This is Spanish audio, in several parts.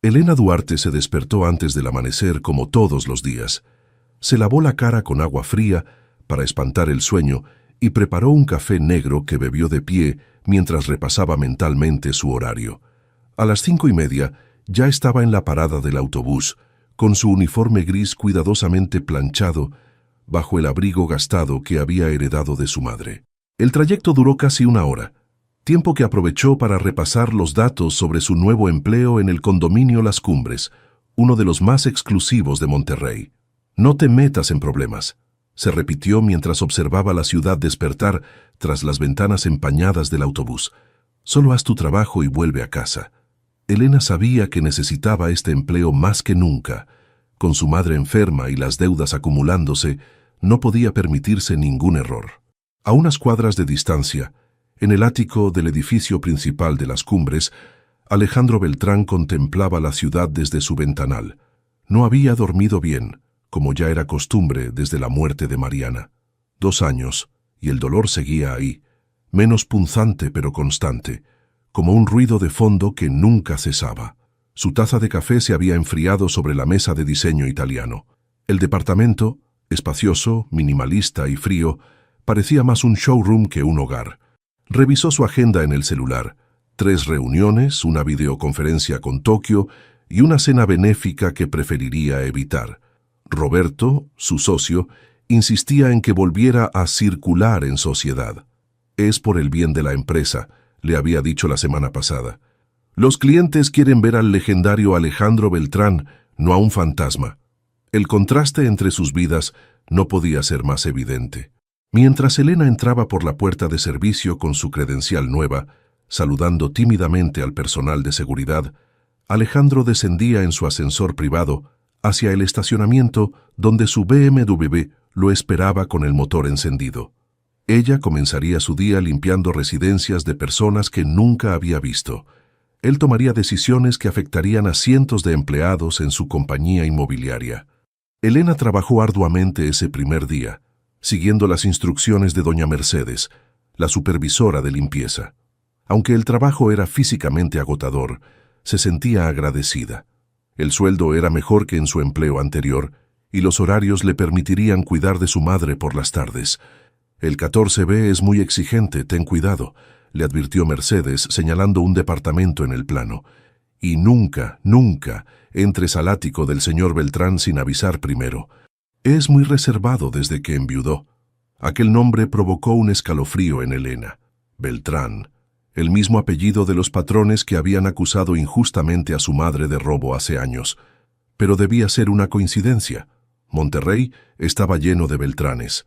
Elena Duarte se despertó antes del amanecer como todos los días. Se lavó la cara con agua fría para espantar el sueño y preparó un café negro que bebió de pie mientras repasaba mentalmente su horario. A las 5:30 ya estaba en la parada del autobús, con su uniforme gris cuidadosamente planchado bajo el abrigo gastado que había heredado de su madre. El trayecto duró casi una hora, tiempo que aprovechó para repasar los datos sobre su nuevo empleo en el condominio Las Cumbres, uno de los más exclusivos de Monterrey. «No te metas en problemas», se repitió mientras observaba la ciudad despertar tras las ventanas empañadas del autobús. «Solo haz tu trabajo y vuelve a casa». Elena sabía que necesitaba este empleo más que nunca. Con su madre enferma y las deudas acumulándose, no podía permitirse ningún error. A unas cuadras de distancia, en el ático del edificio principal de Las Cumbres, Alejandro Beltrán contemplaba la ciudad desde su ventanal. No había dormido bien, como ya era costumbre desde la muerte de Mariana. 2 años, y el dolor seguía ahí, menos punzante pero constante, como un ruido de fondo que nunca cesaba. Su taza de café se había enfriado sobre la mesa de diseño italiano. El departamento, espacioso, minimalista y frío, parecía más un showroom que un hogar. Revisó su agenda en el celular. 3 reuniones, una videoconferencia con Tokio y una cena benéfica que preferiría evitar. Roberto, su socio, insistía en que volviera a circular en sociedad. «Es por el bien de la empresa», le había dicho la semana pasada. «Los clientes quieren ver al legendario Alejandro Beltrán, no a un fantasma». El contraste entre sus vidas no podía ser más evidente. Mientras Elena entraba por la puerta de servicio con su credencial nueva, saludando tímidamente al personal de seguridad, Alejandro descendía en su ascensor privado hacia el estacionamiento donde su BMW lo esperaba con el motor encendido. Ella comenzaría su día limpiando residencias de personas que nunca había visto. Él tomaría decisiones que afectarían a cientos de empleados en su compañía inmobiliaria. Elena trabajó arduamente ese primer día, siguiendo las instrucciones de doña Mercedes, la supervisora de limpieza. Aunque el trabajo era físicamente agotador, se sentía agradecida. El sueldo era mejor que en su empleo anterior y los horarios le permitirían cuidar de su madre por las tardes. «El 14B es muy exigente, ten cuidado», le advirtió Mercedes señalando un departamento en el plano. «Y nunca, nunca entres al ático del señor Beltrán sin avisar primero. Es muy reservado desde que enviudó». Aquel nombre provocó un escalofrío en Elena. Beltrán, el mismo apellido de los patrones que habían acusado injustamente a su madre de robo hace años. Pero debía ser una coincidencia. Monterrey estaba lleno de Beltranes.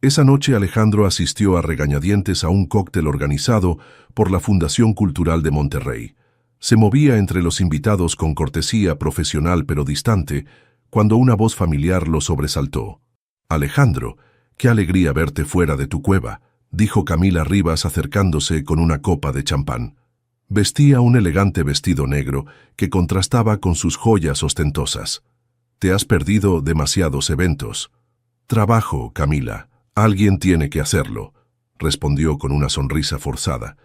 Esa noche Alejandro asistió a regañadientes a un cóctel organizado por la Fundación Cultural de Monterrey. Se movía entre los invitados con cortesía profesional pero distante, cuando una voz familiar lo sobresaltó. «Alejandro, qué alegría verte fuera de tu cueva», dijo Camila Rivas acercándose con una copa de champán. Vestía un elegante vestido negro que contrastaba con sus joyas ostentosas. «Te has perdido demasiados eventos». «Trabajo, Camila. Alguien tiene que hacerlo», respondió con una sonrisa forzada.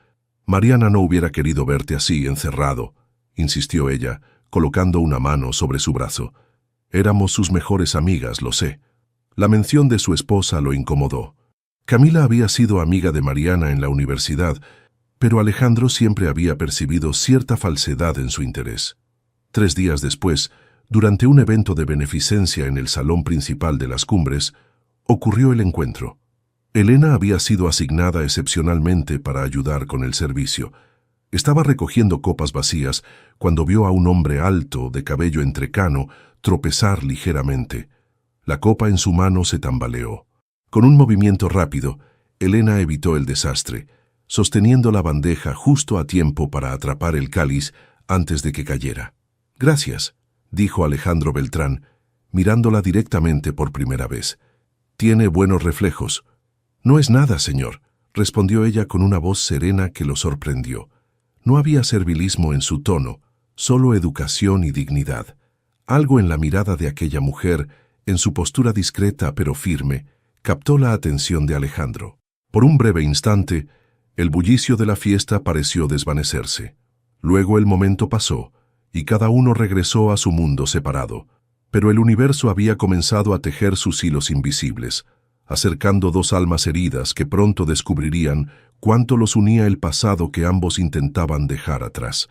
«Mariana no hubiera querido verte así, encerrado», insistió ella, colocando una mano sobre su brazo. «Éramos sus mejores amigas, lo sé». La mención de su esposa lo incomodó. Camila había sido amiga de Mariana en la universidad, pero Alejandro siempre había percibido cierta falsedad en su interés. 3 días después, durante un evento de beneficencia en el salón principal de Las Cumbres, ocurrió el encuentro. Elena había sido asignada excepcionalmente para ayudar con el servicio. Estaba recogiendo copas vacías cuando vio a un hombre alto, de cabello entrecano, tropezar ligeramente. La copa en su mano se tambaleó. Con un movimiento rápido, Elena evitó el desastre, sosteniendo la bandeja justo a tiempo para atrapar el cáliz antes de que cayera. «Gracias», dijo Alejandro Beltrán, mirándola directamente por primera vez. «Tiene buenos reflejos». «No es nada, señor», respondió ella con una voz serena que lo sorprendió. No había servilismo en su tono, solo educación y dignidad. Algo en la mirada de aquella mujer, en su postura discreta pero firme, captó la atención de Alejandro. Por un breve instante, el bullicio de la fiesta pareció desvanecerse. Luego el momento pasó, y cada uno regresó a su mundo separado. Pero el universo había comenzado a tejer sus hilos invisibles, acercando dos almas heridas que pronto descubrirían cuánto los unía el pasado que ambos intentaban dejar atrás.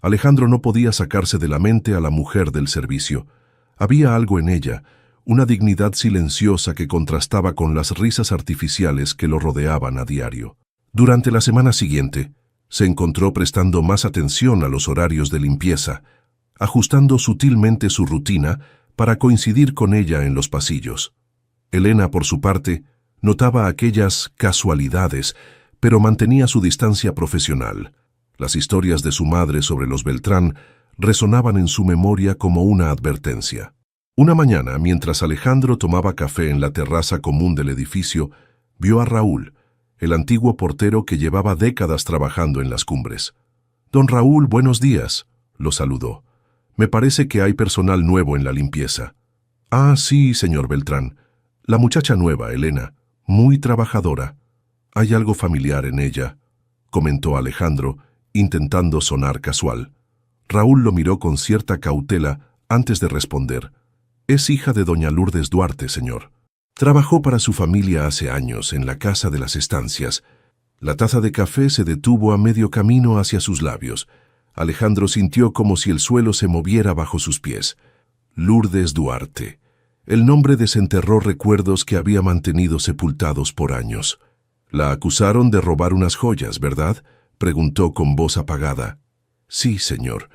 Alejandro no podía sacarse de la mente a la mujer del servicio. Había algo en ella, una dignidad silenciosa que contrastaba con las risas artificiales que lo rodeaban a diario. Durante la semana siguiente, se encontró prestando más atención a los horarios de limpieza, ajustando sutilmente su rutina para coincidir con ella en los pasillos. Elena, por su parte, notaba aquellas casualidades, pero mantenía su distancia profesional. Las historias de su madre sobre los Beltrán resonaban en su memoria como una advertencia. Una mañana, mientras Alejandro tomaba café en la terraza común del edificio, vio a Raúl, el antiguo portero que llevaba décadas trabajando en las cumbres. «Don Raúl, buenos días», lo saludó. «Me parece que hay personal nuevo en la limpieza». «Ah, sí, señor Beltrán. La muchacha nueva, Elena, muy trabajadora. Hay algo familiar en ella», comentó Alejandro, intentando sonar casual. Raúl lo miró con cierta cautela antes de responder. «Es hija de doña Lourdes Duarte, señor. Trabajó para su familia hace años en la Casa de las Estancias». La taza de café se detuvo a medio camino hacia sus labios. Alejandro sintió como si el suelo se moviera bajo sus pies. Lourdes Duarte. El nombre desenterró recuerdos que había mantenido sepultados por años. «La acusaron de robar unas joyas, ¿verdad?», preguntó con voz apagada. «Sí, señor.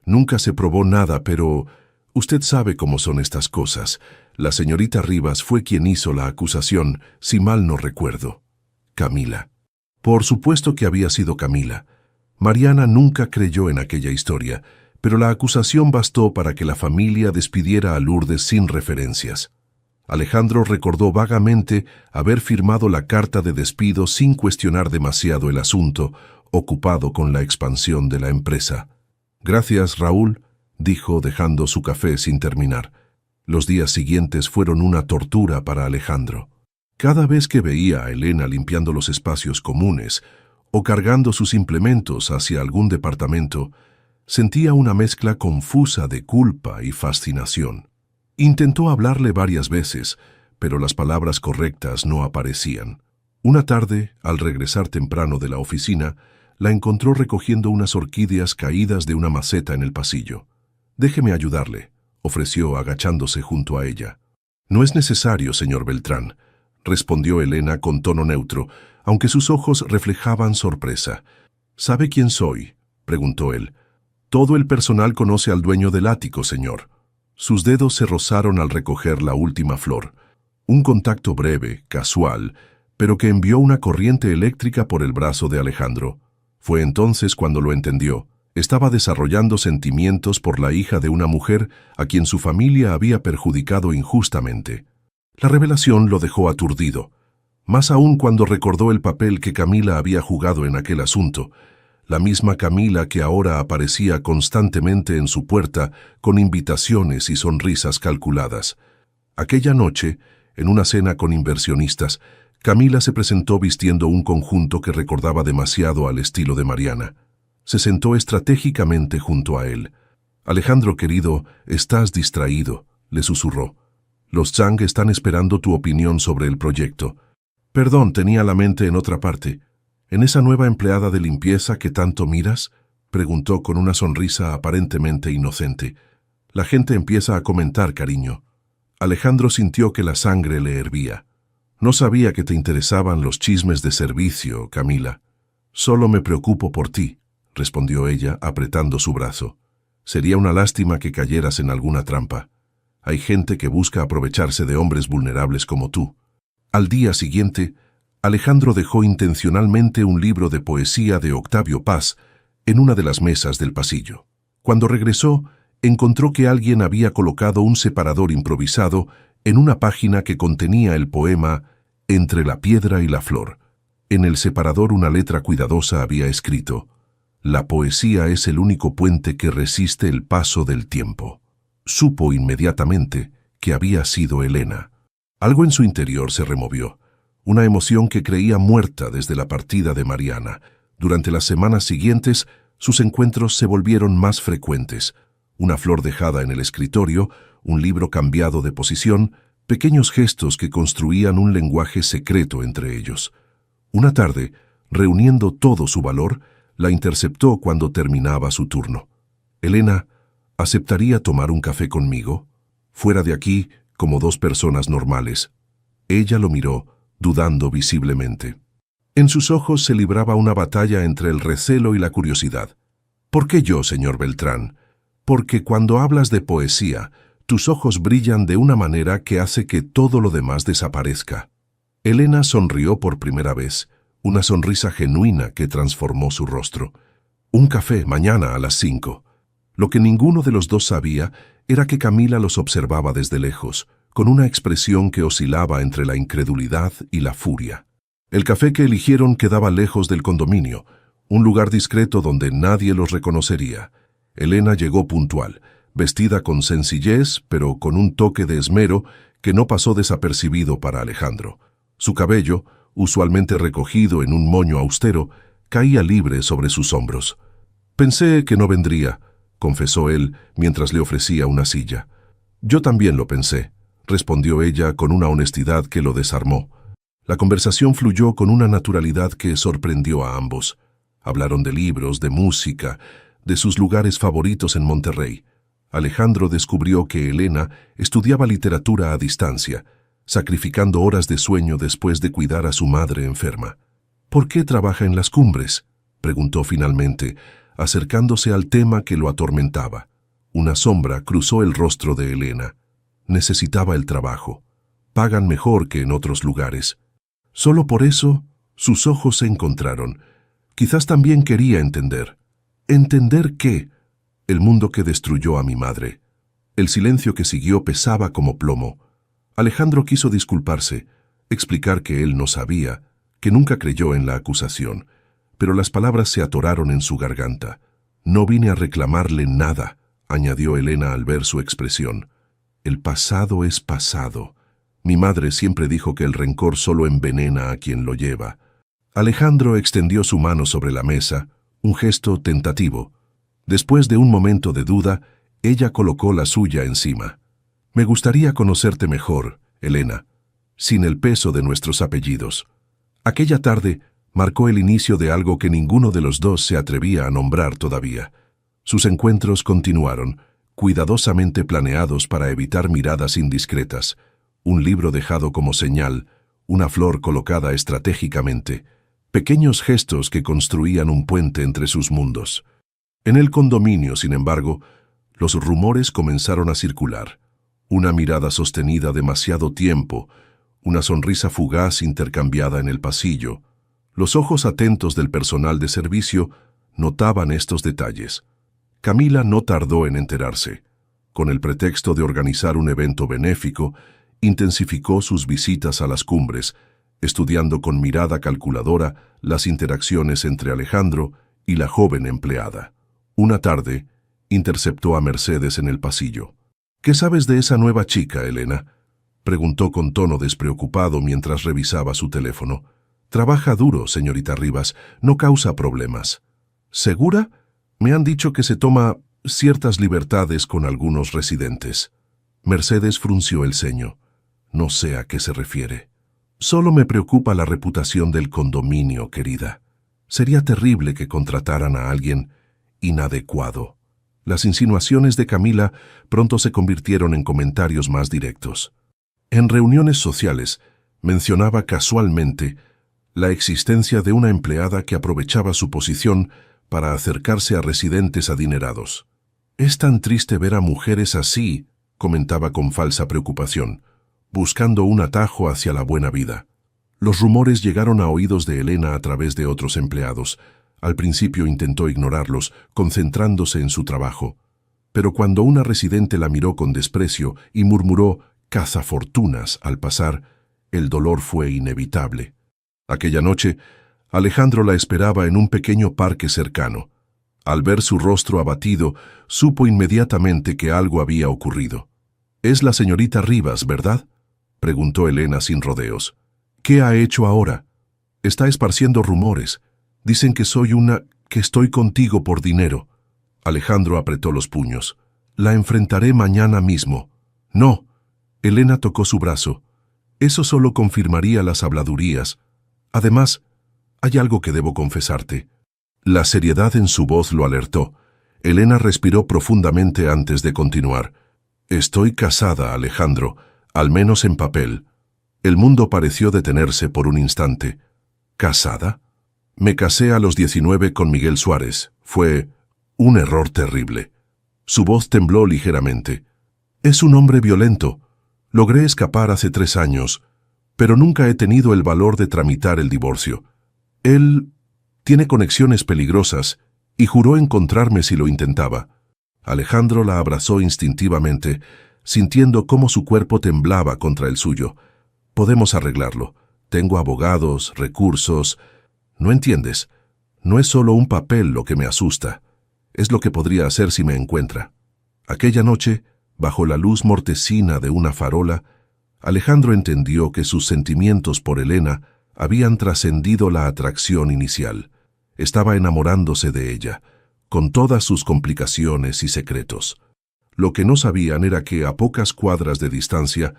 Nunca se probó nada, pero usted sabe cómo son estas cosas. La señorita Rivas fue quien hizo la acusación, si mal no recuerdo». Camila. Por supuesto que había sido Camila. Mariana nunca creyó en aquella historia, pero la acusación bastó para que la familia despidiera a Lourdes sin referencias. Alejandro recordó vagamente haber firmado la carta de despido sin cuestionar demasiado el asunto, ocupado con la expansión de la empresa. «Gracias, Raúl», dijo dejando su café sin terminar. Los días siguientes fueron una tortura para Alejandro. Cada vez que veía a Elena limpiando los espacios comunes o cargando sus implementos hacia algún departamento, sentía una mezcla confusa de culpa y fascinación. Intentó hablarle varias veces, pero las palabras correctas no aparecían. Una tarde, al regresar temprano de la oficina, la encontró recogiendo unas orquídeas caídas de una maceta en el pasillo. «Déjeme ayudarle», ofreció agachándose junto a ella. «No es necesario, señor Beltrán», respondió Elena con tono neutro, aunque sus ojos reflejaban sorpresa. «¿Sabe quién soy?», preguntó él. «Todo el personal conoce al dueño del ático, señor». Sus dedos se rozaron al recoger la última flor. Un contacto breve, casual, pero que envió una corriente eléctrica por el brazo de Alejandro. Fue entonces cuando lo entendió. Estaba desarrollando sentimientos por la hija de una mujer a quien su familia había perjudicado injustamente. La revelación lo dejó aturdido, más aún cuando recordó el papel que Camila había jugado en aquel asunto, la misma Camila que ahora aparecía constantemente en su puerta con invitaciones y sonrisas calculadas. Aquella noche, en una cena con inversionistas, Camila se presentó vistiendo un conjunto que recordaba demasiado al estilo de Mariana. Se sentó estratégicamente junto a él. «Alejandro, querido, estás distraído», le susurró. «Los Chang están esperando tu opinión sobre el proyecto». «Perdón, tenía la mente en otra parte». «¿En esa nueva empleada de limpieza que tanto miras?», preguntó con una sonrisa aparentemente inocente. «La gente empieza a comentar, cariño». Alejandro sintió que la sangre le hervía. «No sabía que te interesaban los chismes de servicio, Camila». «Solo me preocupo por ti», respondió ella, apretando su brazo. «Sería una lástima que cayeras en alguna trampa. Hay gente que busca aprovecharse de hombres vulnerables como tú». Al día siguiente, Alejandro dejó intencionalmente un libro de poesía de Octavio Paz en una de las mesas del pasillo. Cuando regresó, encontró que alguien había colocado un separador improvisado en una página que contenía el poema Entre la piedra y la flor. En el separador una letra cuidadosa había escrito: «La poesía es el único puente que resiste el paso del tiempo». Supo inmediatamente que había sido Elena. Algo en su interior se removió. Una emoción que creía muerta desde la partida de Mariana. Durante las semanas siguientes, Sus encuentros se volvieron más frecuentes. Una flor dejada en el escritorio, un libro cambiado de posición, pequeños gestos que construían un lenguaje secreto entre ellos. Una tarde, reuniendo todo su valor, la interceptó cuando terminaba su turno. «Elena, ¿aceptaría tomar un café conmigo? Fuera de aquí, como dos personas normales». Ella lo miró, dudando visiblemente. En sus ojos se libraba una batalla entre el recelo y la curiosidad. «¿Por qué yo, señor Beltrán? Porque cuando hablas de poesía, tus ojos brillan de una manera que hace que todo lo demás desaparezca». Elena sonrió por primera vez, una sonrisa genuina que transformó su rostro. «Un café mañana a las 5». Lo que ninguno de los dos sabía era que Camila los observaba desde lejos, con una expresión que oscilaba entre la incredulidad y la furia. El café que eligieron quedaba lejos del condominio, un lugar discreto donde nadie los reconocería. Elena llegó puntual, vestida con sencillez, pero con un toque de esmero que no pasó desapercibido para Alejandro. Su cabello, usualmente recogido en un moño austero, caía libre sobre sus hombros. «Pensé que no vendría», confesó él mientras le ofrecía una silla. «Yo también lo pensé», respondió ella con una honestidad que lo desarmó. La conversación fluyó con una naturalidad que sorprendió a ambos. Hablaron de libros, de música, de sus lugares favoritos en Monterrey. Alejandro descubrió que Elena estudiaba literatura a distancia, sacrificando horas de sueño después de cuidar a su madre enferma. «¿Por qué trabaja en las cumbres?», preguntó finalmente, acercándose al tema que lo atormentaba. Una sombra cruzó el rostro de Elena. Necesitaba el trabajo. Pagan mejor que en otros lugares. Solo por eso, sus ojos se encontraron. Quizás también quería entender. ¿Entender qué? El mundo que destruyó a mi madre. El silencio que siguió pesaba como plomo. Alejandro quiso disculparse, explicar que él no sabía, que nunca creyó en la acusación, pero las palabras se atoraron en su garganta. «No vine a reclamarle nada», añadió Elena al ver su expresión. «El pasado es pasado. Mi madre siempre dijo que el rencor solo envenena a quien lo lleva». Alejandro extendió su mano sobre la mesa, un gesto tentativo. Después de un momento de duda, ella colocó la suya encima. «Me gustaría conocerte mejor, Elena, sin el peso de nuestros apellidos». Aquella tarde marcó el inicio de algo que ninguno de los dos se atrevía a nombrar todavía. Sus encuentros continuaron, cuidadosamente planeados para evitar miradas indiscretas, un libro dejado como señal, una flor colocada estratégicamente, pequeños gestos que construían un puente entre sus mundos. En el condominio, sin embargo, los rumores comenzaron a circular. Una mirada sostenida demasiado tiempo, una sonrisa fugaz intercambiada en el pasillo. Los ojos atentos del personal de servicio notaban estos detalles. Camila no tardó en enterarse. Con el pretexto de organizar un evento benéfico, intensificó sus visitas a las cumbres, estudiando con mirada calculadora las interacciones entre Alejandro y la joven empleada. Una tarde, interceptó a Mercedes en el pasillo. «¿Qué sabes de esa nueva chica, Elena?», preguntó con tono despreocupado mientras revisaba su teléfono. «Trabaja duro, señorita Rivas, no causa problemas». «¿Segura? Me han dicho que se toma ciertas libertades con algunos residentes». Mercedes frunció el ceño. «No sé a qué se refiere». «Solo me preocupa la reputación del condominio, querida. Sería terrible que contrataran a alguien inadecuado». Las insinuaciones de Camila pronto se convirtieron en comentarios más directos. En reuniones sociales, mencionaba casualmente la existencia de una empleada que aprovechaba su posición para acercarse a residentes adinerados. «Es tan triste ver a mujeres así», comentaba con falsa preocupación, buscando un atajo hacia la buena vida. Los rumores llegaron a oídos de Elena a través de otros empleados. Al principio intentó ignorarlos, concentrándose en su trabajo. Pero cuando una residente la miró con desprecio y murmuró «cazafortunas» al pasar, el dolor fue inevitable. Aquella noche, Alejandro la esperaba en un pequeño parque cercano. Al ver su rostro abatido, supo inmediatamente que algo había ocurrido. «Es la señorita Rivas, ¿verdad?», preguntó Elena sin rodeos. «¿Qué ha hecho ahora?». «Está esparciendo rumores. Dicen que soy una... que estoy contigo por dinero. Alejandro apretó los puños. La enfrentaré mañana mismo. No. Elena tocó su brazo. Eso solo confirmaría las habladurías. Además, hay algo que debo confesarte. La seriedad en su voz lo alertó. Elena respiró profundamente antes de continuar. Estoy casada, Alejandro, al menos en papel. El mundo pareció detenerse por un instante. ¿Casada? Me casé a los 19 con Miguel Suárez. Fue un error terrible. Su voz tembló ligeramente. Es un hombre violento. Logré escapar hace 3 años, pero nunca he tenido el valor de tramitar el divorcio. Él tiene conexiones peligrosas y juró encontrarme si lo intentaba. Alejandro la abrazó instintivamente, sintiendo cómo su cuerpo temblaba contra el suyo. Podemos arreglarlo. Tengo abogados, recursos. No entiendes. No es solo un papel lo que me asusta. Es lo que podría hacer si me encuentra. Aquella noche, bajo la luz mortecina de una farola, Alejandro entendió que sus sentimientos por Elena habían trascendido la atracción inicial. Estaba enamorándose de ella, con todas sus complicaciones y secretos. Lo que no sabían era que a pocas cuadras de distancia,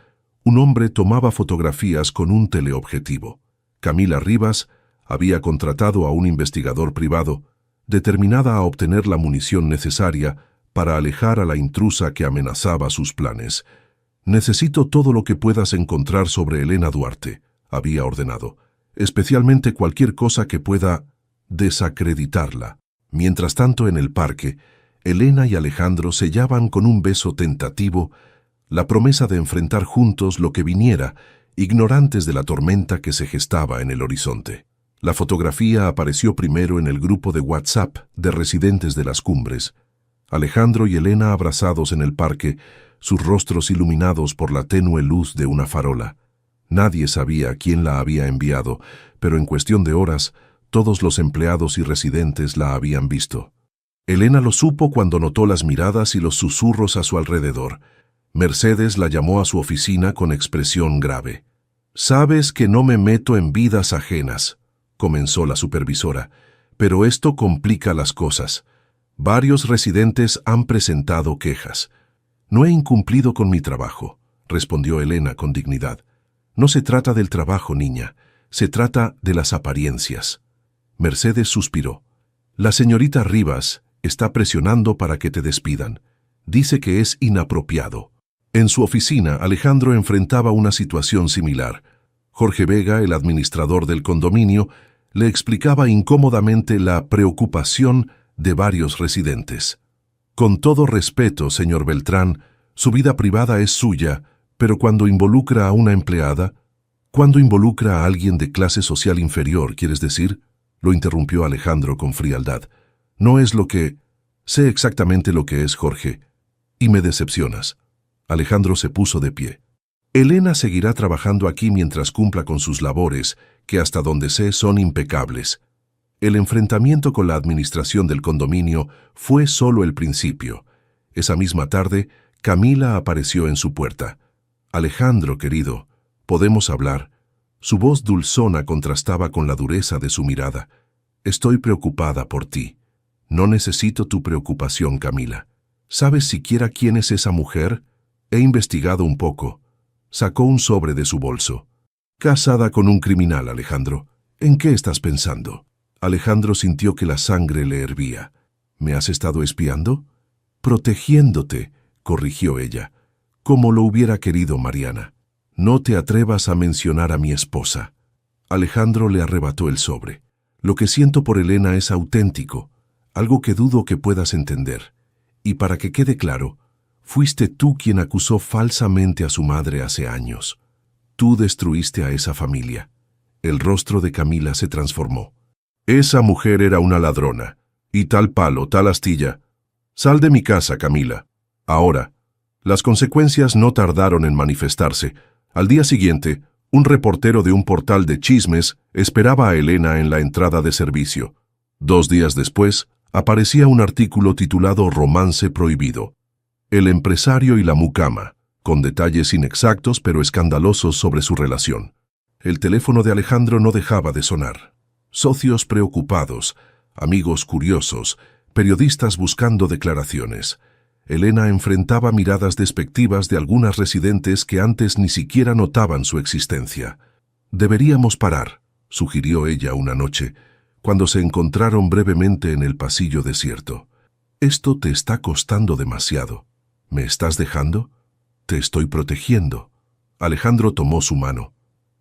un hombre tomaba fotografías con un teleobjetivo. Camila Rivas había contratado a un investigador privado, determinada a obtener la munición necesaria para alejar a la intrusa que amenazaba sus planes. «Necesito todo lo que puedas encontrar sobre Elena Duarte», había ordenado, especialmente cualquier cosa que pueda desacreditarla. Mientras tanto, en el parque, Elena y Alejandro sellaban con un beso tentativo la promesa de enfrentar juntos lo que viniera, ignorantes de la tormenta que se gestaba en el horizonte. La fotografía apareció primero en el grupo de WhatsApp de residentes de las cumbres. Alejandro y Elena abrazados en el parque, sus rostros iluminados por la tenue luz de una farola. Nadie sabía quién la había enviado, pero en cuestión de horas, todos los empleados y residentes la habían visto. Elena lo supo cuando notó las miradas y los susurros a su alrededor. Mercedes la llamó a su oficina con expresión grave. «Sabes que no me meto en vidas ajenas», comenzó la supervisora, «pero esto complica las cosas. Varios residentes han presentado quejas». «No he incumplido con mi trabajo», respondió Elena con dignidad. «No se trata del trabajo, niña. Se trata de las apariencias». Mercedes suspiró. «La señorita Rivas está presionando para que te despidan. Dice que es inapropiado». En su oficina, Alejandro enfrentaba una situación similar. Jorge Vega, el administrador del condominio, le explicaba incómodamente la preocupación de varios residentes. «Con todo respeto, señor Beltrán, su vida privada es suya, pero cuando involucra a una empleada, cuando involucra a alguien de clase social inferior, ¿quieres decir?», lo interrumpió Alejandro con frialdad. «No es lo que... Sé exactamente lo que es, Jorge, y me decepcionas». Alejandro se puso de pie. «Elena seguirá trabajando aquí mientras cumpla con sus labores, que hasta donde sé son impecables. El enfrentamiento con la administración del condominio fue solo el principio. Esa misma tarde, Camila apareció en su puerta. «Alejandro, querido, ¿podemos hablar?». Su voz dulzona contrastaba con la dureza de su mirada. «Estoy preocupada por ti». «No necesito tu preocupación, Camila. ¿Sabes siquiera quién es esa mujer?». «He investigado un poco». Sacó un sobre de su bolso. «Casada con un criminal, Alejandro. ¿En qué estás pensando?». Alejandro sintió que la sangre le hervía. «¿Me has estado espiando?». «Protegiéndote», corrigió ella. «Como lo hubiera querido Mariana. No te atrevas a mencionar a mi esposa». Alejandro le arrebató el sobre. «Lo que siento por Elena es auténtico, algo que dudo que puedas entender. Y para que quede claro, fuiste tú quien acusó falsamente a su madre hace años. Tú destruiste a esa familia». El rostro de Camila se transformó. «Esa mujer era una ladrona. Y tal palo, tal astilla. Sal de mi casa, Camila. Ahora». Las consecuencias no tardaron en manifestarse. Al día siguiente, un reportero de un portal de chismes esperaba a Elena en la entrada de servicio. 2 días después, aparecía un artículo titulado «Romance prohibido. El empresario y la mucama», con detalles inexactos pero escandalosos sobre su relación. El teléfono de Alejandro no dejaba de sonar. Socios preocupados, amigos curiosos, periodistas buscando declaraciones. Elena enfrentaba miradas despectivas de algunas residentes que antes ni siquiera notaban su existencia. «Deberíamos parar», sugirió ella una noche, cuando se encontraron brevemente en el pasillo desierto. «Esto te está costando demasiado. ¿Me estás dejando? Te estoy protegiendo». Alejandro tomó su mano.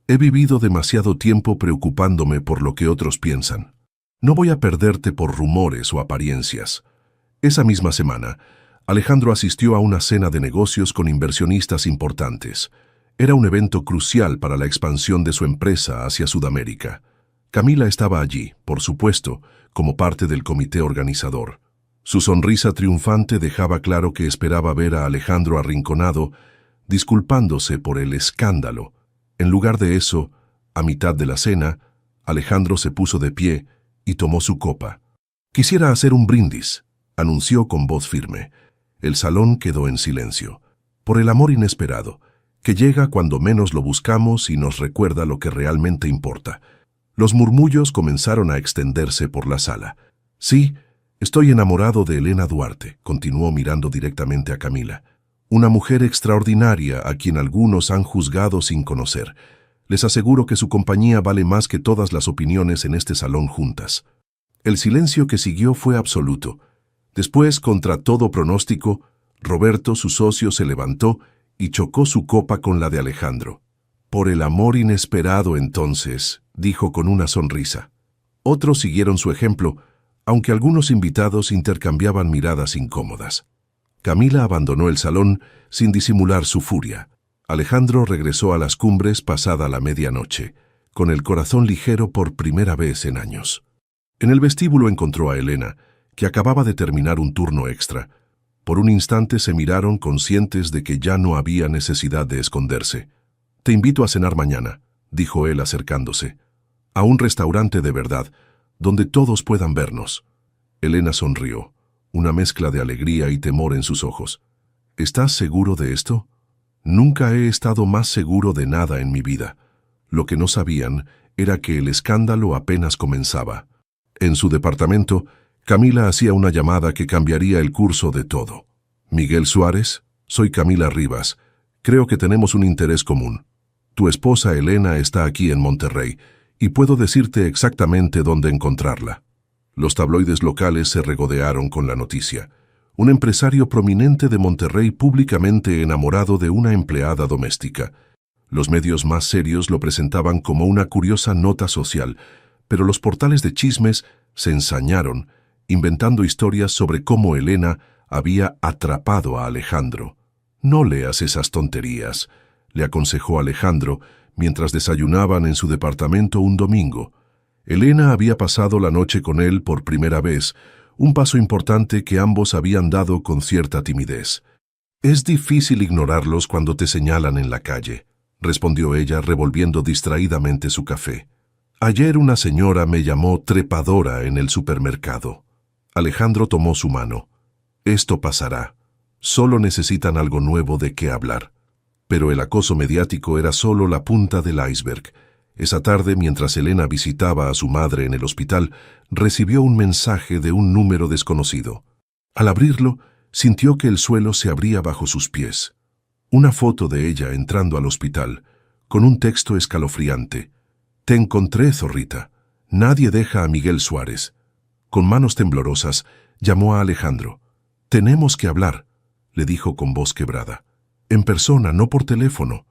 «He vivido demasiado tiempo preocupándome por lo que otros piensan. No voy a perderte por rumores o apariencias». Esa misma semana, Alejandro asistió a una cena de negocios con inversionistas importantes. Era un evento crucial para la expansión de su empresa hacia Sudamérica. Camila estaba allí, por supuesto, como parte del comité organizador. Su sonrisa triunfante dejaba claro que esperaba ver a Alejandro arrinconado, disculpándose por el escándalo. En lugar de eso, a mitad de la cena, Alejandro se puso de pie y tomó su copa. «Quisiera hacer un brindis», anunció con voz firme. El salón quedó en silencio. Por el amor inesperado, que llega cuando menos lo buscamos y nos recuerda lo que realmente importa. Los murmullos comenzaron a extenderse por la sala. «Sí, estoy enamorado de Elena Duarte», continuó mirando directamente a Camila. «Una mujer extraordinaria a quien algunos han juzgado sin conocer. Les aseguro que su compañía vale más que todas las opiniones en este salón juntas». El silencio que siguió fue absoluto. Después, contra todo pronóstico, Roberto, su socio, se levantó y chocó su copa con la de Alejandro. «Por el amor inesperado, entonces», dijo con una sonrisa. Otros siguieron su ejemplo, aunque algunos invitados intercambiaban miradas incómodas. Camila abandonó el salón sin disimular su furia. Alejandro regresó a las cumbres pasada la medianoche, con el corazón ligero por primera vez en años. En el vestíbulo encontró a Elena, que acababa de terminar un turno extra. Por un instante se miraron conscientes de que ya no había necesidad de esconderse. «Te invito a cenar mañana», dijo él acercándose. «A un restaurante de verdad, donde todos puedan vernos». Elena sonrió, una mezcla de alegría y temor en sus ojos. «¿Estás seguro de esto?» «Nunca he estado más seguro de nada en mi vida». Lo que no sabían era que el escándalo apenas comenzaba. En su departamento, Camila hacía una llamada que cambiaría el curso de todo. «Miguel Suárez, soy Camila Rivas. Creo que tenemos un interés común. Tu esposa Elena está aquí en Monterrey y puedo decirte exactamente dónde encontrarla». Los tabloides locales se regodearon con la noticia. Un empresario prominente de Monterrey públicamente enamorado de una empleada doméstica. Los medios más serios lo presentaban como una curiosa nota social, pero los portales de chismes se ensañaron, inventando historias sobre cómo Elena había atrapado a Alejandro. «No leas esas tonterías», le aconsejó Alejandro mientras desayunaban en su departamento un domingo. Elena había pasado la noche con él por primera vez, un paso importante que ambos habían dado con cierta timidez. «Es difícil ignorarlos cuando te señalan en la calle», respondió ella revolviendo distraídamente su café. «Ayer una señora me llamó trepadora en el supermercado». Alejandro tomó su mano. «Esto pasará. Solo necesitan algo nuevo de qué hablar». Pero el acoso mediático era solo la punta del iceberg. Esa tarde, mientras Elena visitaba a su madre en el hospital, recibió un mensaje de un número desconocido. Al abrirlo, sintió que el suelo se abría bajo sus pies. Una foto de ella entrando al hospital, con un texto escalofriante. «Te encontré, zorrita. Nadie deja a Miguel Suárez». Con manos temblorosas, llamó a Alejandro. «Tenemos que hablar», le dijo con voz quebrada. «En persona, no por teléfono».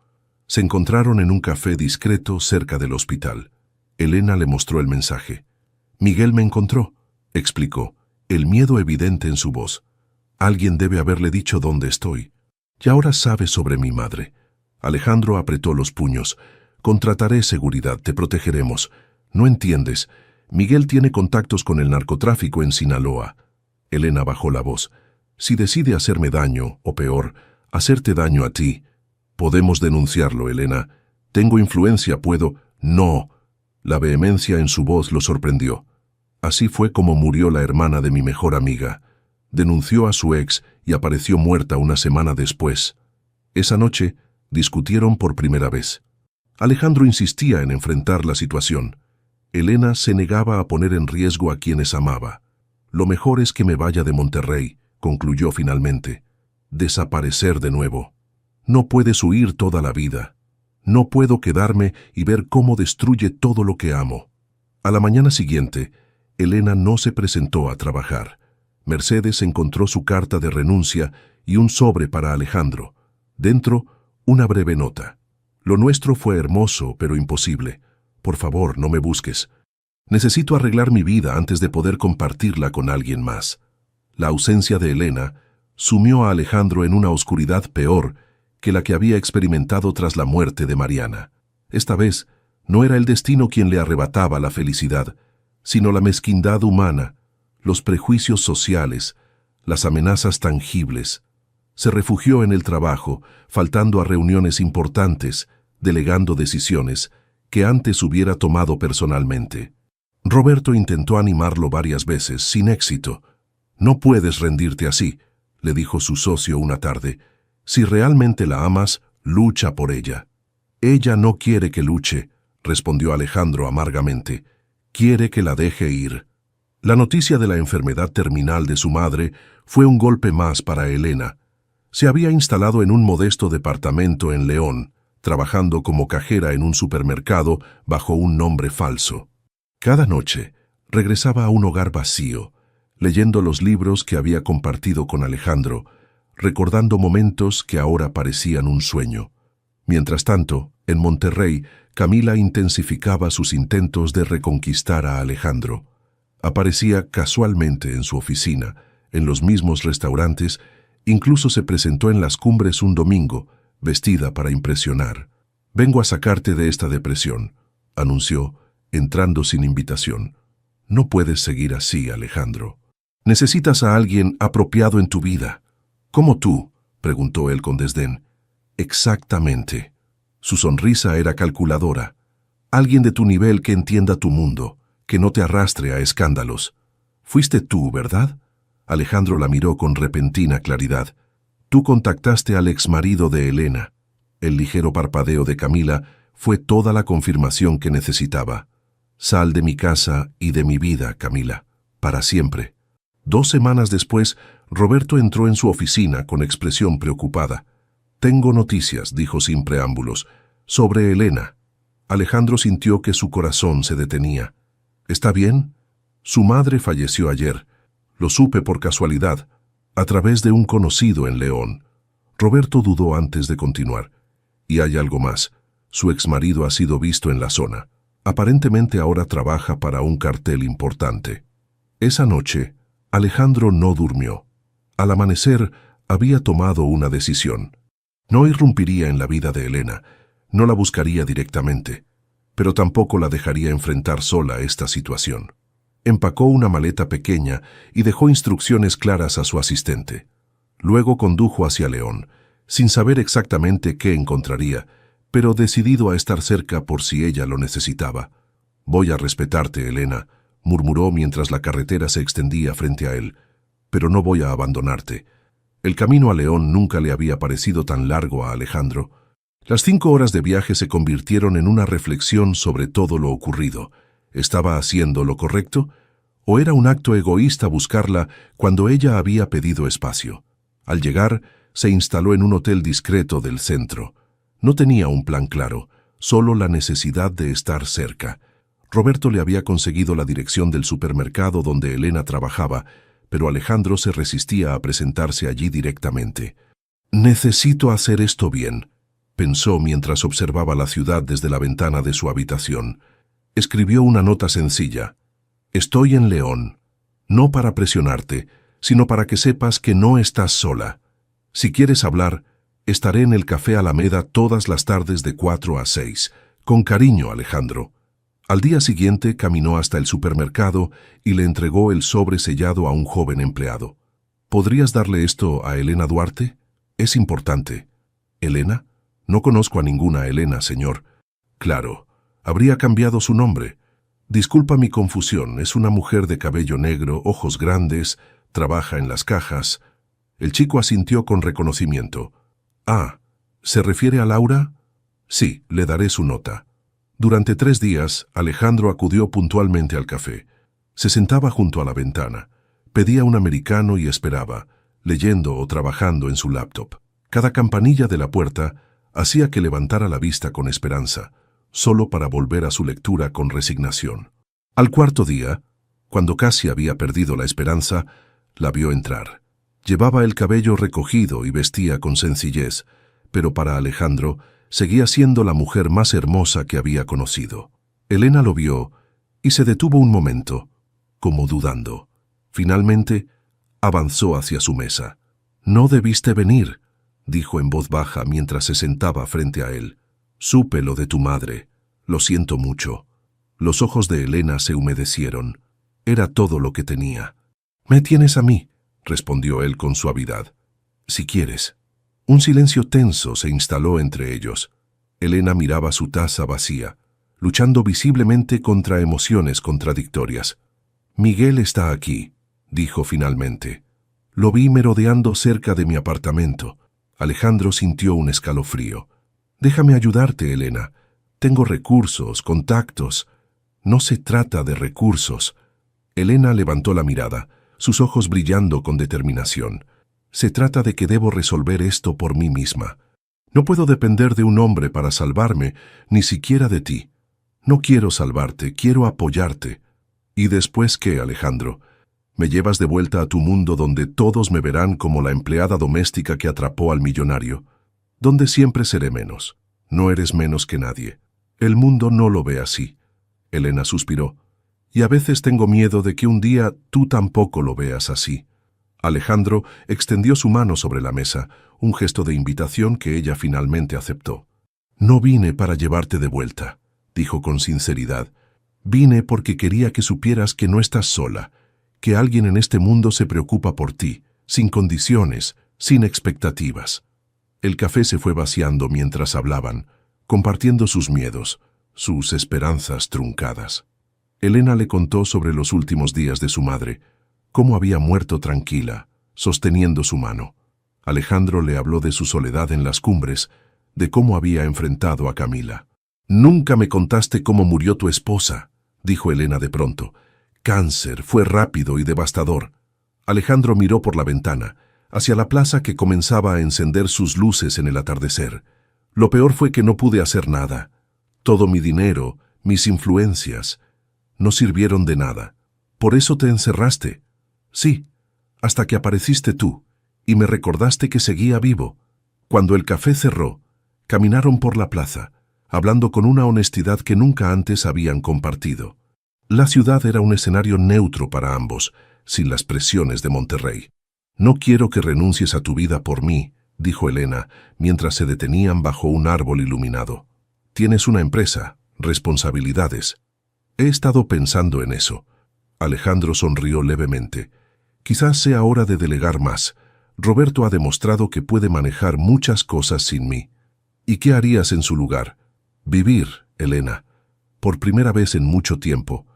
Se encontraron en un café discreto cerca del hospital. Elena le mostró el mensaje. «Miguel me encontró», explicó, el miedo evidente en su voz. «Alguien debe haberle dicho dónde estoy. Y ahora sabe sobre mi madre». Alejandro apretó los puños. «Contrataré seguridad, te protegeremos. No entiendes. Miguel tiene contactos con el narcotráfico en Sinaloa». Elena bajó la voz. «Si decide hacerme daño, o peor, hacerte daño a ti». «Podemos denunciarlo, Elena. Tengo influencia, puedo...» «No». La vehemencia en su voz lo sorprendió. «Así fue como murió la hermana de mi mejor amiga. Denunció a su ex y apareció muerta una semana después. Esa noche discutieron por primera vez. Alejandro insistía en enfrentar la situación. Elena se negaba a poner en riesgo a quienes amaba. Lo mejor es que me vaya de Monterrey, concluyó finalmente. Desaparecer de nuevo. No puedes huir toda la vida. No puedo quedarme y ver cómo destruye todo lo que amo. A la mañana siguiente, Elena no se presentó a trabajar. Mercedes encontró su carta de renuncia y un sobre para Alejandro. Dentro, una breve nota. Lo nuestro fue hermoso, pero imposible. Por favor, no me busques. Necesito arreglar mi vida antes de poder compartirla con alguien más. La ausencia de Elena sumió a Alejandro en una oscuridad peor que la que había experimentado tras la muerte de Mariana. Esta vez, no era el destino quien le arrebataba la felicidad, sino la mezquindad humana, los prejuicios sociales, las amenazas tangibles. Se refugió en el trabajo, faltando a reuniones importantes, delegando decisiones que antes hubiera tomado personalmente. Roberto intentó animarlo varias veces, sin éxito. «No puedes rendirte así», le dijo su socio una tarde. «Si realmente la amas, lucha por ella». «Ella no quiere que luche», respondió Alejandro amargamente. «Quiere que la deje ir». La noticia de la enfermedad terminal de su madre fue un golpe más para Elena. Se había instalado en un modesto departamento en León, trabajando como cajera en un supermercado bajo un nombre falso. Cada noche regresaba a un hogar vacío, leyendo los libros que había compartido con Alejandro, recordando momentos que ahora parecían un sueño. Mientras tanto, en Monterrey, Camila intensificaba sus intentos de reconquistar a Alejandro. Aparecía casualmente en su oficina, en los mismos restaurantes, incluso se presentó en las cumbres un domingo, vestida para impresionar. «Vengo a sacarte de esta depresión», anunció, entrando sin invitación. «No puedes seguir así, Alejandro. Necesitas a alguien apropiado en tu vida». «¿Cómo tú?», preguntó él con desdén. «Exactamente». Su sonrisa era calculadora. «Alguien de tu nivel que entienda tu mundo, que no te arrastre a escándalos». «Fuiste tú, ¿verdad?». Alejandro la miró con repentina claridad. «Tú contactaste al exmarido de Elena». El ligero parpadeo de Camila fue toda la confirmación que necesitaba. «Sal de mi casa y de mi vida, Camila, para siempre». 2 semanas después, Roberto entró en su oficina con expresión preocupada. «Tengo noticias», dijo sin preámbulos, «sobre Elena». Alejandro sintió que su corazón se detenía. «¿Está bien?». «Su madre falleció ayer. Lo supe por casualidad, a través de un conocido en León». Roberto dudó antes de continuar. «Y hay algo más. Su exmarido ha sido visto en la zona. Aparentemente ahora trabaja para un cartel importante». Esa noche, Alejandro no durmió. Al amanecer, había tomado una decisión. No irrumpiría en la vida de Elena, no la buscaría directamente, pero tampoco la dejaría enfrentar sola esta situación. Empacó una maleta pequeña y dejó instrucciones claras a su asistente. Luego condujo hacia León, sin saber exactamente qué encontraría, pero decidido a estar cerca por si ella lo necesitaba. «Voy a respetarte, Elena», murmuró mientras la carretera se extendía frente a él, «pero no voy a abandonarte». El camino a León nunca le había parecido tan largo a Alejandro. Las 5 horas de viaje se convirtieron en una reflexión sobre todo lo ocurrido. ¿Estaba haciendo lo correcto? ¿O era un acto egoísta buscarla cuando ella había pedido espacio? Al llegar, se instaló en un hotel discreto del centro. No tenía un plan claro, solo la necesidad de estar cerca. Roberto le había conseguido la dirección del supermercado donde Elena trabajaba, pero Alejandro se resistía a presentarse allí directamente. «Necesito hacer esto bien», pensó mientras observaba la ciudad desde la ventana de su habitación. Escribió una nota sencilla. «Estoy en León, no para presionarte, sino para que sepas que no estás sola. Si quieres hablar, estaré en el Café Alameda todas las tardes de 4 a 6. Con cariño, Alejandro». Al día siguiente caminó hasta el supermercado y le entregó el sobre sellado a un joven empleado. «¿Podrías darle esto a Elena Duarte? Es importante». «¿Elena? No conozco a ninguna Elena, señor». «Claro, habría cambiado su nombre». «Disculpa mi confusión, es una mujer de cabello negro, ojos grandes, trabaja en las cajas». El chico asintió con reconocimiento. «Ah, ¿se refiere a Laura?» «Sí, le daré su nota». Durante 3 días, Alejandro acudió puntualmente al café. Se sentaba junto a la ventana, pedía un americano y esperaba, leyendo o trabajando en su laptop. Cada campanilla de la puerta hacía que levantara la vista con esperanza, solo para volver a su lectura con resignación. Al 4.º día, cuando casi había perdido la esperanza, la vio entrar. Llevaba el cabello recogido y vestía con sencillez, pero para Alejandro seguía siendo la mujer más hermosa que había conocido. Elena lo vio y se detuvo un momento, como dudando. Finalmente, avanzó hacia su mesa. «No debiste venir», dijo en voz baja mientras se sentaba frente a él. «Supe lo de tu madre. Lo siento mucho». Los ojos de Elena se humedecieron. Era todo lo que tenía. «Me tienes a mí», respondió él con suavidad. «Si quieres». Un silencio tenso se instaló entre ellos. Elena miraba su taza vacía, luchando visiblemente contra emociones contradictorias. «Miguel está aquí», dijo finalmente. «Lo vi merodeando cerca de mi apartamento». Alejandro sintió un escalofrío. «Déjame ayudarte, Elena. Tengo recursos, contactos». «No se trata de recursos». Elena levantó la mirada, sus ojos brillando con determinación. «Se trata de que debo resolver esto por mí misma. No puedo depender de un hombre para salvarme, ni siquiera de ti. No quiero salvarte, quiero apoyarte». «¿Y después qué, Alejandro? Me llevas de vuelta a tu mundo donde todos me verán como la empleada doméstica que atrapó al millonario, donde siempre seré menos. No eres menos que nadie. El mundo no lo ve así». Elena suspiró. «Y a veces tengo miedo de que un día tú tampoco lo veas así». Alejandro extendió su mano sobre la mesa, un gesto de invitación que ella finalmente aceptó. «No vine para llevarte de vuelta», dijo con sinceridad. «Vine porque quería que supieras que no estás sola, que alguien en este mundo se preocupa por ti, sin condiciones, sin expectativas». El café se fue vaciando mientras hablaban, compartiendo sus miedos, sus esperanzas truncadas. Elena le contó sobre los últimos días de su madre, cómo había muerto tranquila, sosteniendo su mano. Alejandro le habló de su soledad en las cumbres, de cómo había enfrentado a Camila. «Nunca me contaste cómo murió tu esposa», dijo Elena de pronto. «Cáncer, fue rápido y devastador». Alejandro miró por la ventana, hacia la plaza que comenzaba a encender sus luces en el atardecer. «Lo peor fue que no pude hacer nada. Todo mi dinero, mis influencias, no sirvieron de nada. Por eso te encerraste». «Sí, hasta que apareciste tú, y me recordaste que seguía vivo». Cuando el café cerró, caminaron por la plaza, hablando con una honestidad que nunca antes habían compartido. La ciudad era un escenario neutro para ambos, sin las presiones de Monterrey. «No quiero que renuncies a tu vida por mí», dijo Elena, mientras se detenían bajo un árbol iluminado. «Tienes una empresa, responsabilidades». «He estado pensando en eso». Alejandro sonrió levemente. «Quizás sea hora de delegar más. Roberto ha demostrado que puede manejar muchas cosas sin mí». «¿Y qué harías en su lugar?» «Vivir, Elena. Por primera vez en mucho tiempo.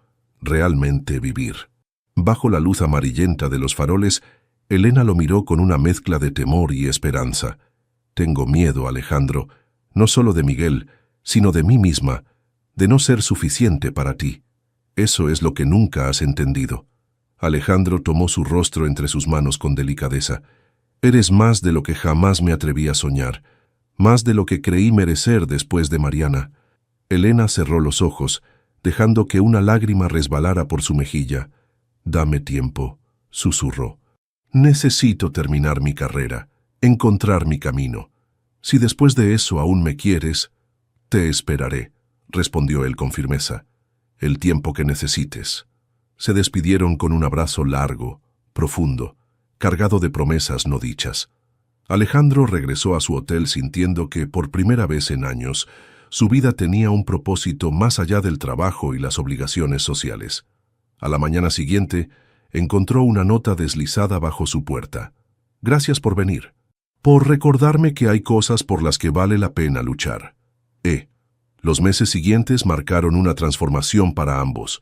Realmente vivir». Bajo la luz amarillenta de los faroles, Elena lo miró con una mezcla de temor y esperanza. «Tengo miedo, Alejandro, no solo de Miguel, sino de mí misma, de no ser suficiente para ti. Eso es lo que nunca has entendido». Alejandro tomó su rostro entre sus manos con delicadeza. «Eres más de lo que jamás me atreví a soñar, más de lo que creí merecer después de Mariana». Elena cerró los ojos, dejando que una lágrima resbalara por su mejilla. «Dame tiempo», susurró. «Necesito terminar mi carrera, encontrar mi camino. Si después de eso aún me quieres, te esperaré», respondió él con firmeza. «El tiempo que necesites». Se despidieron con un abrazo largo, profundo, cargado de promesas no dichas. Alejandro regresó a su hotel sintiendo que, por primera vez en años, su vida tenía un propósito más allá del trabajo y las obligaciones sociales. A la mañana siguiente, encontró una nota deslizada bajo su puerta. «Gracias por venir. Por recordarme que hay cosas por las que vale la pena luchar. Los meses siguientes marcaron una transformación para ambos.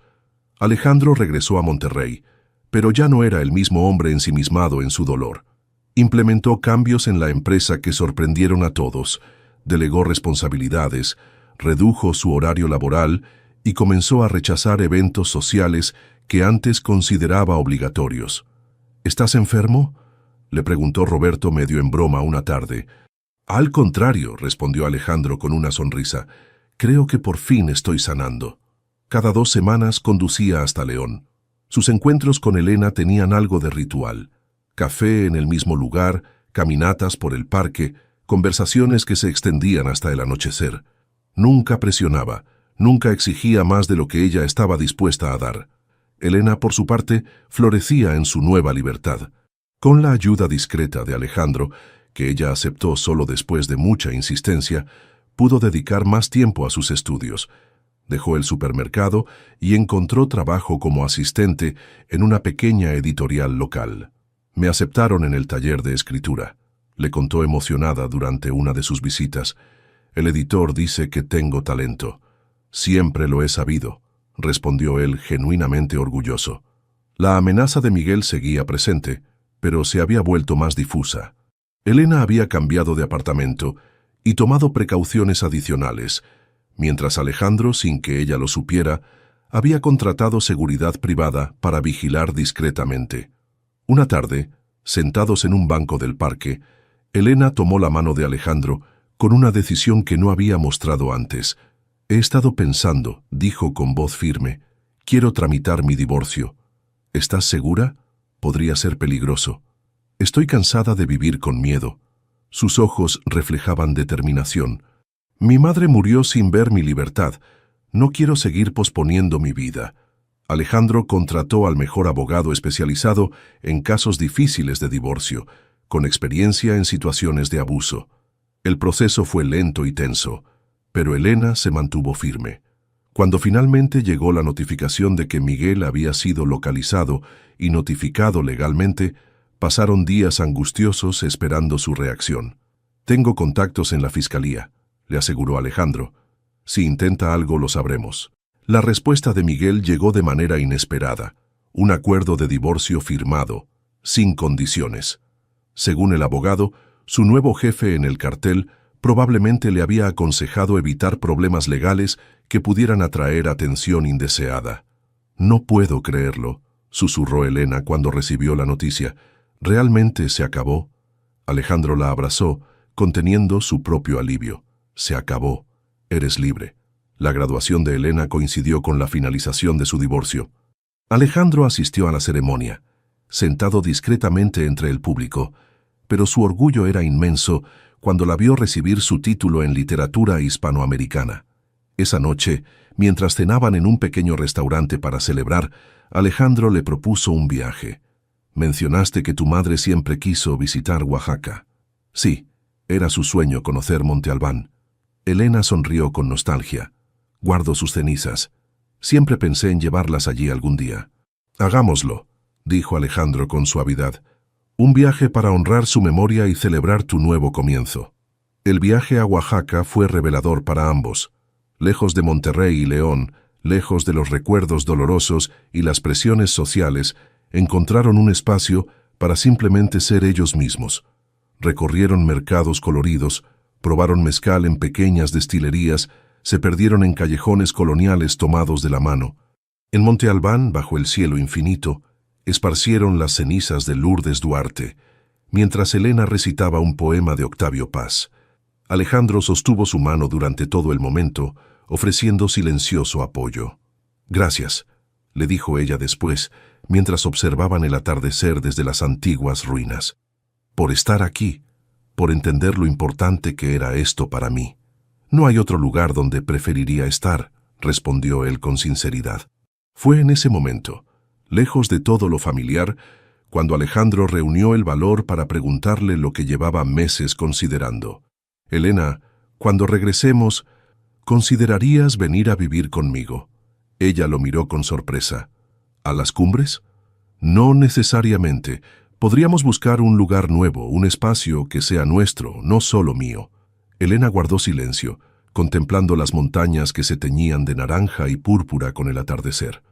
Alejandro regresó a Monterrey, pero ya no era el mismo hombre ensimismado en su dolor. Implementó cambios en la empresa que sorprendieron a todos, delegó responsabilidades, redujo su horario laboral y comenzó a rechazar eventos sociales que antes consideraba obligatorios. ¿Estás enfermo?, le preguntó Roberto medio en broma una tarde. Al contrario, respondió Alejandro con una sonrisa. Creo que por fin estoy sanando. Cada 2 semanas conducía hasta León. Sus encuentros con Elena tenían algo de ritual. Café en el mismo lugar, caminatas por el parque, conversaciones que se extendían hasta el anochecer. Nunca presionaba, nunca exigía más de lo que ella estaba dispuesta a dar. Elena, por su parte, florecía en su nueva libertad. Con la ayuda discreta de Alejandro, que ella aceptó solo después de mucha insistencia, pudo dedicar más tiempo a sus estudios. Dejó el supermercado y encontró trabajo como asistente en una pequeña editorial local. Me aceptaron en el taller de escritura, le contó emocionada durante una de sus visitas. El editor dice que tengo talento. Siempre lo he sabido, respondió él genuinamente orgulloso. La amenaza de Miguel seguía presente, pero se había vuelto más difusa. Elena había cambiado de apartamento y tomado precauciones adicionales, mientras Alejandro, sin que ella lo supiera, había contratado seguridad privada para vigilar discretamente. Una tarde, sentados en un banco del parque, Elena tomó la mano de Alejandro con una decisión que no había mostrado antes. He estado pensando, dijo con voz firme. Quiero tramitar mi divorcio. ¿Estás segura? Podría ser peligroso. Estoy cansada de vivir con miedo. Sus ojos reflejaban determinación. Mi madre murió sin ver mi libertad. No quiero seguir posponiendo mi vida. Alejandro contrató al mejor abogado especializado en casos difíciles de divorcio, con experiencia en situaciones de abuso. El proceso fue lento y tenso, pero Elena se mantuvo firme. Cuando finalmente llegó la notificación de que Miguel había sido localizado y notificado legalmente, pasaron días angustiosos esperando su reacción. Tengo contactos en la fiscalía, le aseguró Alejandro. Si intenta algo lo sabremos. La respuesta de Miguel llegó de manera inesperada. Un acuerdo de divorcio firmado, sin condiciones. Según el abogado, su nuevo jefe en el cartel probablemente le había aconsejado evitar problemas legales que pudieran atraer atención indeseada. No puedo creerlo, susurró Elena cuando recibió la noticia. ¿Realmente se acabó? Alejandro la abrazó, conteniendo su propio alivio. Se acabó. Eres libre. La graduación de Elena coincidió con la finalización de su divorcio. Alejandro asistió a la ceremonia, sentado discretamente entre el público, pero su orgullo era inmenso cuando la vio recibir su título en literatura hispanoamericana. Esa noche, mientras cenaban en un pequeño restaurante para celebrar, Alejandro le propuso un viaje. Mencionaste que tu madre siempre quiso visitar Oaxaca. Sí, era su sueño conocer Monte Albán. Elena sonrió con nostalgia. Guardo sus cenizas. Siempre pensé en llevarlas allí algún día. Hagámoslo, dijo Alejandro con suavidad. Un viaje para honrar su memoria y celebrar tu nuevo comienzo. El viaje a Oaxaca fue revelador para ambos. Lejos de Monterrey y León, lejos de los recuerdos dolorosos y las presiones sociales, encontraron un espacio para simplemente ser ellos mismos. Recorrieron mercados coloridos, probaron mezcal en pequeñas destilerías, se perdieron en callejones coloniales tomados de la mano. En Monte Albán, bajo el cielo infinito, esparcieron las cenizas de Lourdes Duarte, mientras Elena recitaba un poema de Octavio Paz. Alejandro sostuvo su mano durante todo el momento, ofreciendo silencioso apoyo. Gracias, le dijo ella después, mientras observaban el atardecer desde las antiguas ruinas. Por estar aquí, por entender lo importante que era esto para mí. No hay otro lugar donde preferiría estar, respondió él con sinceridad. Fue en ese momento, lejos de todo lo familiar, cuando Alejandro reunió el valor para preguntarle lo que llevaba meses considerando. Elena, cuando regresemos, ¿considerarías venir a vivir conmigo? Ella lo miró con sorpresa. ¿A las cumbres? No necesariamente. Podríamos buscar un lugar nuevo, un espacio que sea nuestro, no solo mío. Elena guardó silencio, contemplando las montañas que se teñían de naranja y púrpura con el atardecer.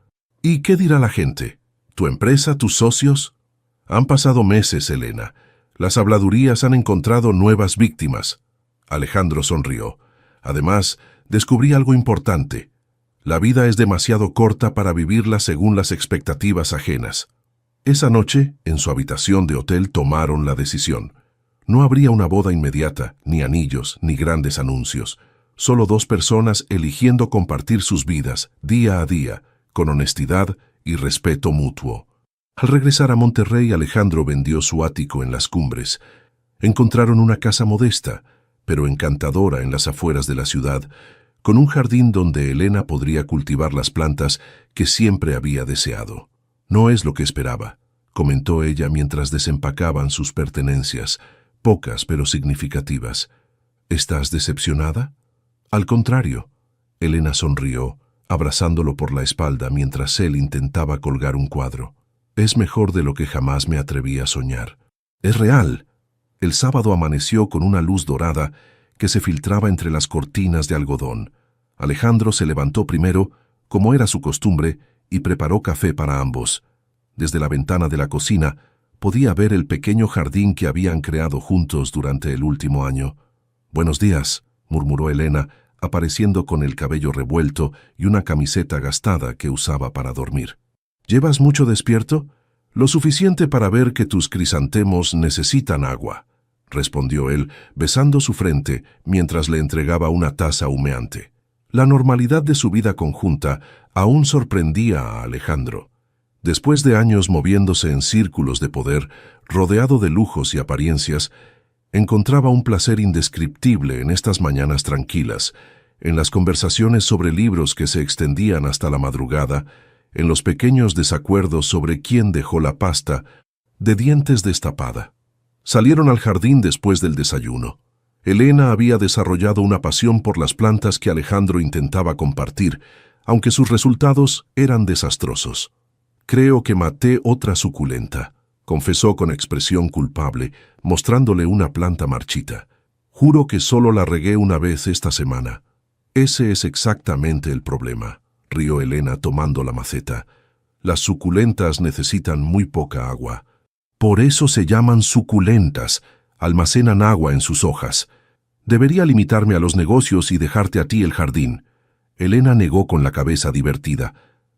¿Y qué dirá la gente? ¿Tu empresa, tus socios? Han pasado meses, Elena. Las habladurías han encontrado nuevas víctimas. Alejandro sonrió. Además, descubrí algo importante. La vida es demasiado corta para vivirla según las expectativas ajenas. Esa noche, en su habitación de hotel, tomaron la decisión. No habría una boda inmediata, ni anillos, ni grandes anuncios. Solo dos personas eligiendo compartir sus vidas, día a día, con honestidad y respeto mutuo. Al regresar a Monterrey, Alejandro vendió su ático en las Cumbres. Encontraron una casa modesta, pero encantadora en las afueras de la ciudad, con un jardín donde Elena podría cultivar las plantas que siempre había deseado. «No es lo que esperaba», comentó ella mientras desempacaban sus pertenencias, pocas pero significativas. «¿Estás decepcionada?» «Al contrario», Elena sonrió, abrazándolo por la espalda mientras él intentaba colgar un cuadro. «Es mejor de lo que jamás me atreví a soñar. Es real». El sábado amaneció con una luz dorada que se filtraba entre las cortinas de algodón. Alejandro se levantó primero, como era su costumbre, y preparó café para ambos. Desde la ventana de la cocina podía ver el pequeño jardín que habían creado juntos durante el último año. «Buenos días», murmuró Elena, apareciendo con el cabello revuelto y una camiseta gastada que usaba para dormir. «¿Llevas mucho despierto?» «Lo suficiente para ver que tus crisantemos necesitan agua», respondió él, besando su frente mientras le entregaba una taza humeante. La normalidad de su vida conjunta aún sorprendía a Alejandro. Después de años moviéndose en círculos de poder, rodeado de lujos y apariencias, encontraba un placer indescriptible en estas mañanas tranquilas, en las conversaciones sobre libros que se extendían hasta la madrugada, en los pequeños desacuerdos sobre quién dejó la pasta de dientes destapada. Salieron al jardín después del desayuno. Elena había desarrollado una pasión por las plantas que Alejandro intentaba compartir, aunque sus resultados eran desastrosos. «Creo que maté otra suculenta», confesó con expresión culpable, mostrándole una planta marchita. «Juro que solo la regué una vez esta semana». «Ese es exactamente el problema», rió Elena tomando la maceta. «Las suculentas necesitan muy poca agua. Por eso se llaman suculentas, almacenan agua en sus hojas. Debería limitarme a los negocios y dejarte a ti el jardín». Elena negó con la cabeza divertida.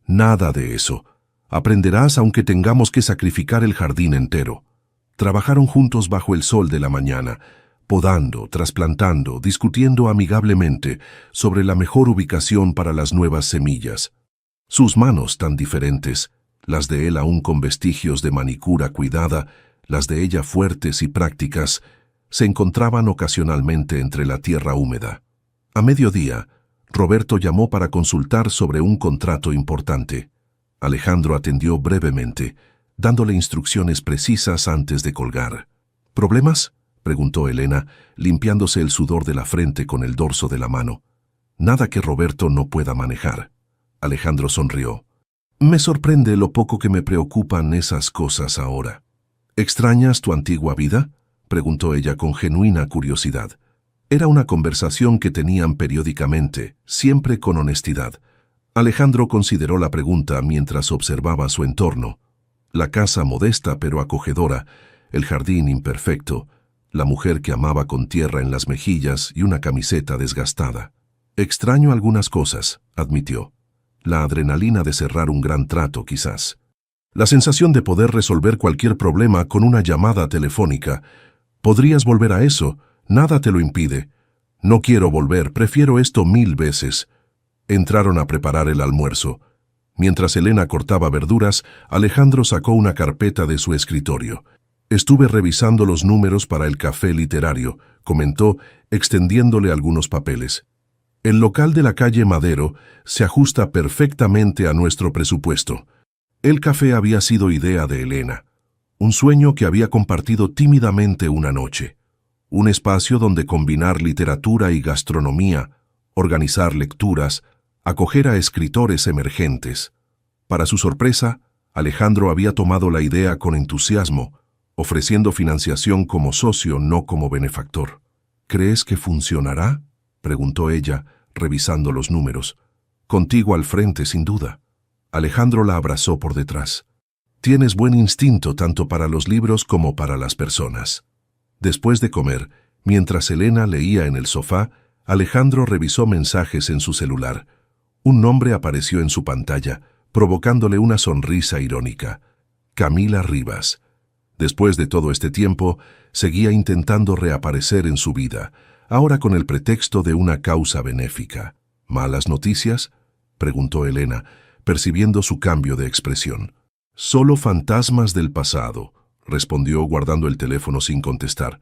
«Nada de eso. Aprenderás aunque tengamos que sacrificar el jardín entero». Trabajaron juntos bajo el sol de la mañana, podando, trasplantando, discutiendo amigablemente sobre la mejor ubicación para las nuevas semillas. Sus manos tan diferentes, las de él aún con vestigios de manicura cuidada, las de ella fuertes y prácticas, se encontraban ocasionalmente entre la tierra húmeda. A mediodía, Roberto llamó para consultar sobre un contrato importante. Alejandro atendió brevemente, dándole instrucciones precisas antes de colgar. «¿Problemas?», preguntó Elena, limpiándose el sudor de la frente con el dorso de la mano. «Nada que Roberto no pueda manejar». Alejandro sonrió. «Me sorprende lo poco que me preocupan esas cosas ahora». «¿Extrañas tu antigua vida?», preguntó ella con genuina curiosidad. Era una conversación que tenían periódicamente, siempre con honestidad. Alejandro consideró la pregunta mientras observaba su entorno. La casa modesta pero acogedora, el jardín imperfecto, la mujer que amaba con tierra en las mejillas y una camiseta desgastada. «Extraño algunas cosas», admitió. La adrenalina de cerrar un gran trato, quizás. La sensación de poder resolver cualquier problema con una llamada telefónica. «Podrías volver a eso, nada te lo impide». «No quiero volver, prefiero esto 1000 veces». Entraron a preparar el almuerzo. Mientras Elena cortaba verduras, Alejandro sacó una carpeta de su escritorio. «Estuve revisando los números para el café literario», comentó, extendiéndole algunos papeles. «El local de la calle Madero se ajusta perfectamente a nuestro presupuesto». El café había sido idea de Elena, un sueño que había compartido tímidamente una noche. Un espacio donde combinar literatura y gastronomía, organizar lecturas, acoger a escritores emergentes. Para su sorpresa, Alejandro había tomado la idea con entusiasmo, ofreciendo financiación como socio, no como benefactor. «¿Crees que funcionará?», preguntó ella, revisando los números. «Contigo al frente, sin duda». Alejandro la abrazó por detrás. «Tienes buen instinto tanto para los libros como para las personas». Después de comer, mientras Elena leía en el sofá, Alejandro revisó mensajes en su celular. Un nombre apareció en su pantalla, provocándole una sonrisa irónica. Camila Rivas. Después de todo este tiempo, seguía intentando reaparecer en su vida, ahora con el pretexto de una causa benéfica. ¿Malas noticias?, preguntó Elena, percibiendo su cambio de expresión. Solo fantasmas del pasado, respondió guardando el teléfono sin contestar.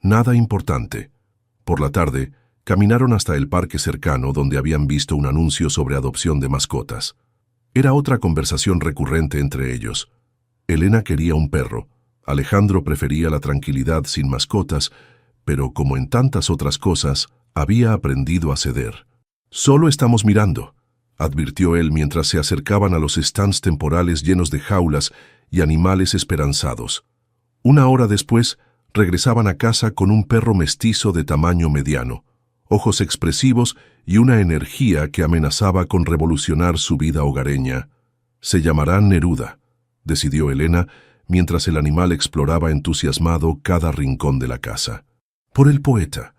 Nada importante. Por la tarde, caminaron hasta el parque cercano donde habían visto un anuncio sobre adopción de mascotas. Era otra conversación recurrente entre ellos. Elena quería un perro. Alejandro prefería la tranquilidad sin mascotas, pero como en tantas otras cosas, había aprendido a ceder. «Solo estamos mirando», advirtió él mientras se acercaban a los stands temporales llenos de jaulas y animales esperanzados. Una hora después, regresaban a casa con un perro mestizo de tamaño mediano, ojos expresivos y una energía que amenazaba con revolucionar su vida hogareña. «Se llamará Neruda», decidió Elena, mientras el animal exploraba entusiasmado cada rincón de la casa. «Por el poeta.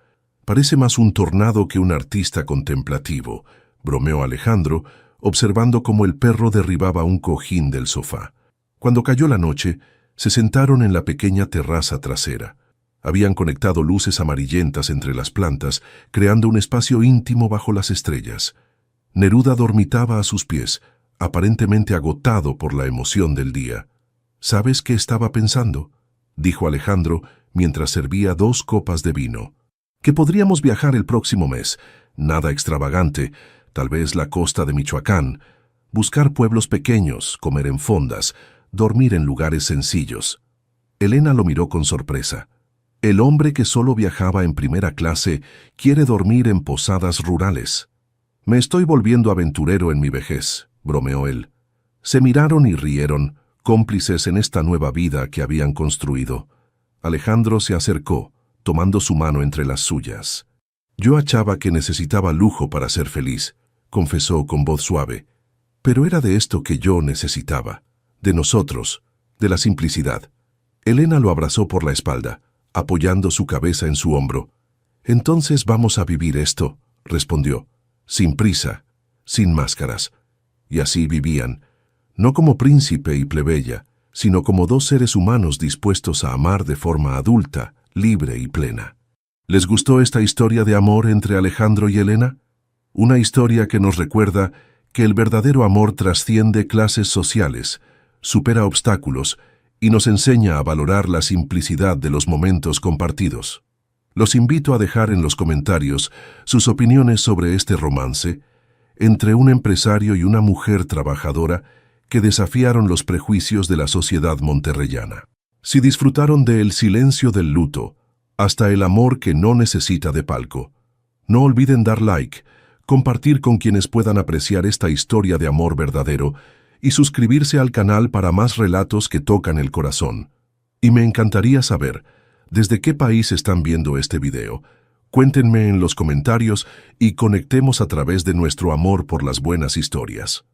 Parece más un tornado que un artista contemplativo», bromeó Alejandro, observando cómo el perro derribaba un cojín del sofá. Cuando cayó la noche, se sentaron en la pequeña terraza trasera. Habían conectado luces amarillentas entre las plantas, creando un espacio íntimo bajo las estrellas. Neruda dormitaba a sus pies, aparentemente agotado por la emoción del día. «¿Sabes qué estaba pensando?», dijo Alejandro mientras servía 2 copas de vino. «Que podríamos viajar el próximo mes. Nada extravagante, tal vez la costa de Michoacán. Buscar pueblos pequeños, comer en fondas, dormir en lugares sencillos». Elena lo miró con sorpresa. «El hombre que solo viajaba en primera clase quiere dormir en posadas rurales». «Me estoy volviendo aventurero en mi vejez», bromeó él. Se miraron y rieron, cómplices en esta nueva vida que habían construido. Alejandro se acercó, tomando su mano entre las suyas. «Yo achaba que necesitaba lujo para ser feliz», confesó con voz suave. «Pero era de esto que yo necesitaba, de nosotros, de la simplicidad». Elena lo abrazó por la espalda, apoyando su cabeza en su hombro. «Entonces vamos a vivir esto», respondió, «sin prisa, sin máscaras». Y así vivían, no como príncipe y plebeya, sino como 2 seres humanos dispuestos a amar de forma adulta, libre y plena. ¿Les gustó esta historia de amor entre Alejandro y Elena? Una historia que nos recuerda que el verdadero amor trasciende clases sociales, supera obstáculos y nos enseña a valorar la simplicidad de los momentos compartidos. Los invito a dejar en los comentarios sus opiniones sobre este romance entre un empresario y una mujer trabajadora que desafiaron los prejuicios de la sociedad monterrellana. Si disfrutaron de El silencio del luto, hasta el amor que no necesita de palco, no olviden dar like, compartir con quienes puedan apreciar esta historia de amor verdadero y suscribirse al canal para más relatos que tocan el corazón. Y me encantaría saber, ¿desde qué país están viendo este video? Cuéntenme en los comentarios y conectemos a través de nuestro amor por las buenas historias.